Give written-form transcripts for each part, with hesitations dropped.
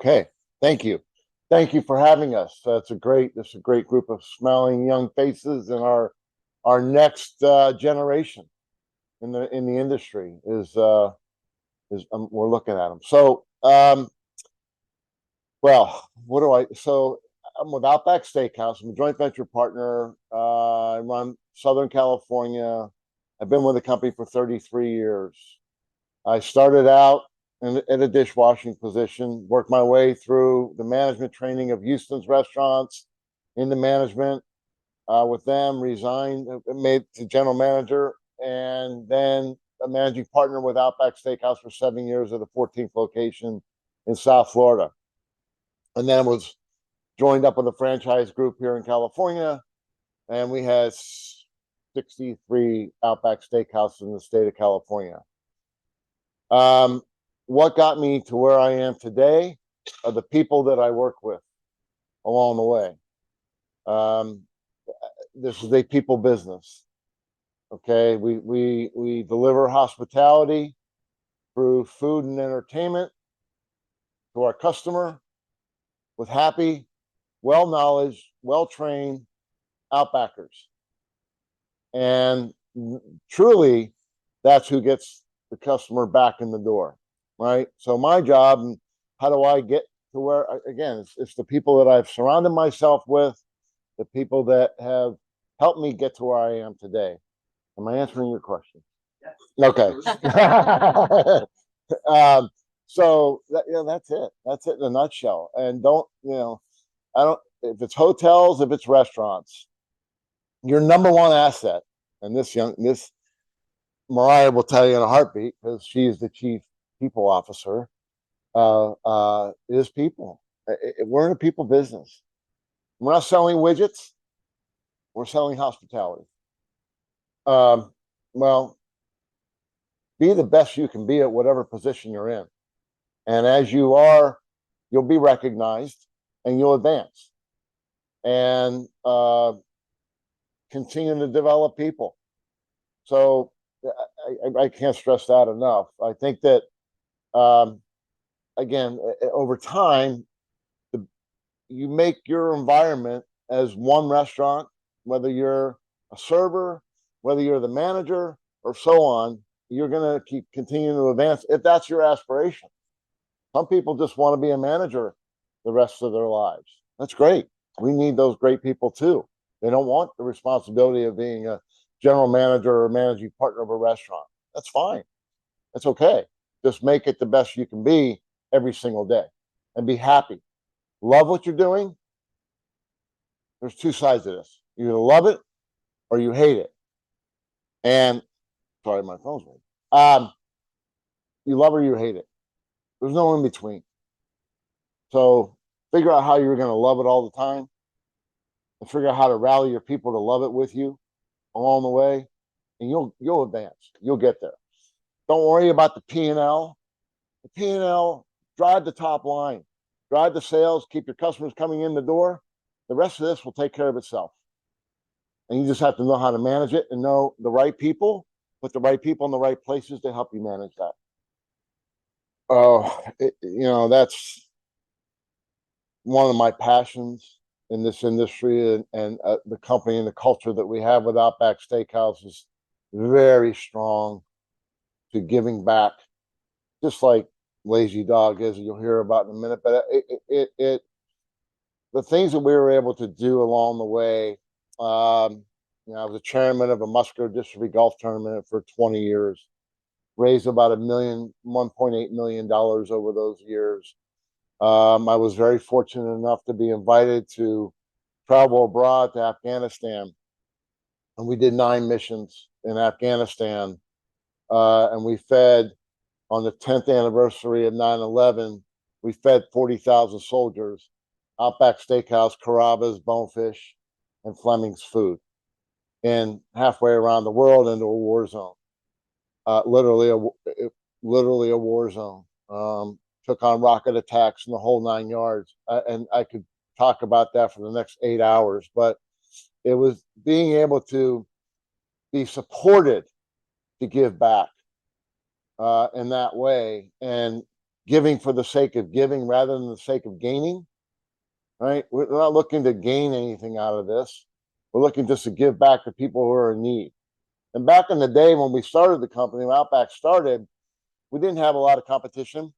Okay, thank you. Thank you for having us. That's a great group of smiling young faces, and our next generation in the industry is we're looking at them. So, well, what do I? So I'm with Outback Steakhouse. I'm a joint venture partner. I run Southern California. I've been with the company for 33 years. I started out in a dishwashing position, worked my way through the management training of Houston's restaurants into management with them, resigned, made to general manager, and then a managing partner with Outback Steakhouse for 7 years at the 14th location in South Florida. And then was joined up with a franchise group here in California, and we had 63 Outback Steakhouses in the state of California. What got me to where I am today are the people that I work with along the way. This is a people business. Okay, we deliver hospitality through food and entertainment to our customer with happy, well-knowledge, well-trained Outbackers. And truly, that's who gets the customer back in the door, right? So my job, and how do I get to where, again, it's the people that I've surrounded myself with, the people that have helped me get to where I am today. Am I answering your question? Yes. Okay. So that's it. That's it in a nutshell. And I don't, if it's hotels, if it's restaurants, your number one asset, and this Mariah will tell you in a heartbeat because she is the chief people officer, is people. We're in a people business. We're not selling widgets. We're selling hospitality. Well, be the best you can be at whatever position you're in. And as you are, you'll be recognized and you'll advance. And continue to develop people. So I can't stress that enough. I think that, again, over time, you make your environment as one restaurant, whether you're a server, whether you're the manager, or so on, you're going to keep continuing to advance if that's your aspiration. Some people just want to be a manager the rest of their lives. That's great. We need those great people too. They don't want the responsibility of being a general manager or managing partner of a restaurant. That's fine. That's okay. Just make it the best you can be every single day and be happy. Love what you're doing. There's two sides to this. You either love it or you hate it. And sorry, my phone's ringing. You love or you hate it. There's no in between. So figure out how you're going to love it all the time and figure out how to rally your people to love it with you along the way, and you'll advance. You'll get there. Don't worry about the P&L. The P&L, drive the top line, drive the sales, keep your customers coming in the door. The rest of this will take care of itself. And you just have to know how to manage it and know the right people, put the right people in the right places to help you manage that. Oh, that's one of my passions in this industry, and the company and the culture that we have with Outback Steakhouse is very strong to giving back, just like Lazy Dog is, you'll hear about in a minute. But the things that we were able to do along the way, I was a chairman of a muscular dystrophy golf tournament for 20 years, raised about $1.8 million over those years. I was very fortunate enough to be invited to travel abroad to Afghanistan, and we did 9 missions in Afghanistan, and we fed on the 10th anniversary of 9/11. We fed 40,000 soldiers Outback Steakhouse, Carrabba's, Bonefish, and Fleming's food, and halfway around the world into a war zone, literally a war zone. Took on rocket attacks and the whole 9 yards. And I could talk about that for the next 8 hours, but it was being able to be supported to give back in that way. And giving for the sake of giving rather than the sake of gaining, right? We're not looking to gain anything out of this. We're looking just to give back to people who are in need. And back in the day when we started the company, when Outback started, we didn't have a lot of competition.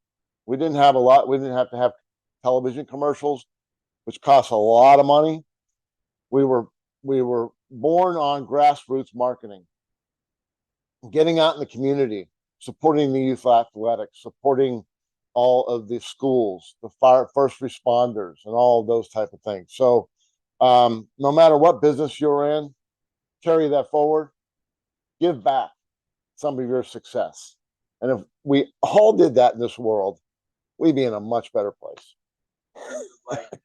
We didn't have to have television commercials, which cost a lot of money. We were born on grassroots marketing, getting out in the community, supporting the youth athletics, supporting all of the schools, the first responders, and all of those type of things. So no matter what business you're in, carry that forward, give back some of your success. And if we all did that in this world, we'd be in a much better place.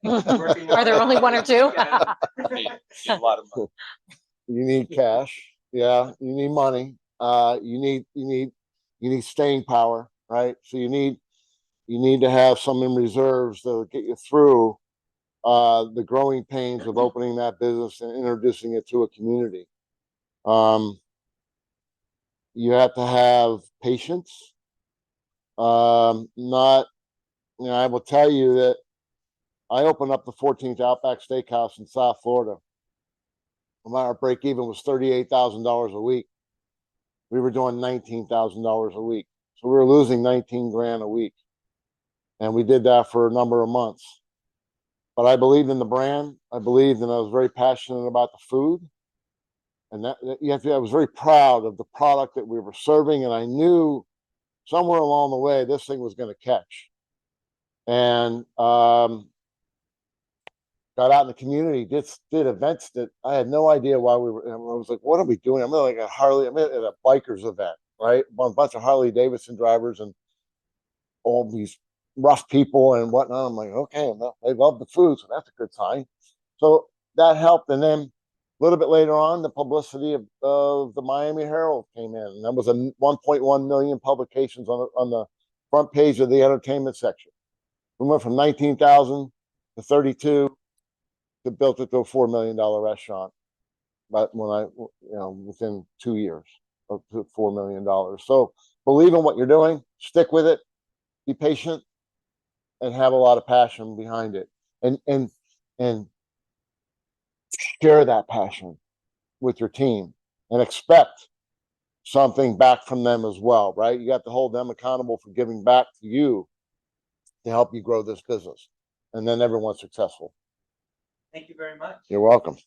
Are there only one or two? A lot of money. You need cash. Yeah, you need money. You need staying power, right? So you need to have some in reserves that'll get you through the growing pains of opening that business and introducing it to a community. You have to have patience. Not, I will tell you that I opened up the 14th Outback Steakhouse in South Florida. Our break even was $38,000 a week. We were doing $19,000 a week. So we were losing 19 grand a week. And we did that for a number of months. But I believed in the brand. I believed, and I was very passionate about the food. And I was very proud of the product that we were serving. And I knew somewhere along the way, this thing was going to catch. And got out in the community, did events that I had no idea why we were. I was like, what are we doing? I'm at a bikers event, right? A bunch of Harley Davidson drivers and all these rough people and whatnot. I'm like, okay, well, they love the food, so that's a good sign. So that helped. And then a little bit later on, the publicity of the Miami Herald came in, and that was a 1.1 million publications on the front page of the entertainment section. We went from 19,000 to 32. To built it to a $4 million restaurant, but within 2 years of $4 million. So believe in what you're doing, stick with it, be patient, and have a lot of passion behind it, and share that passion with your team, and expect something back from them as well. Right? You got to hold them accountable for giving back to you to help you grow this business, and then everyone's successful. Thank you very much. You're welcome.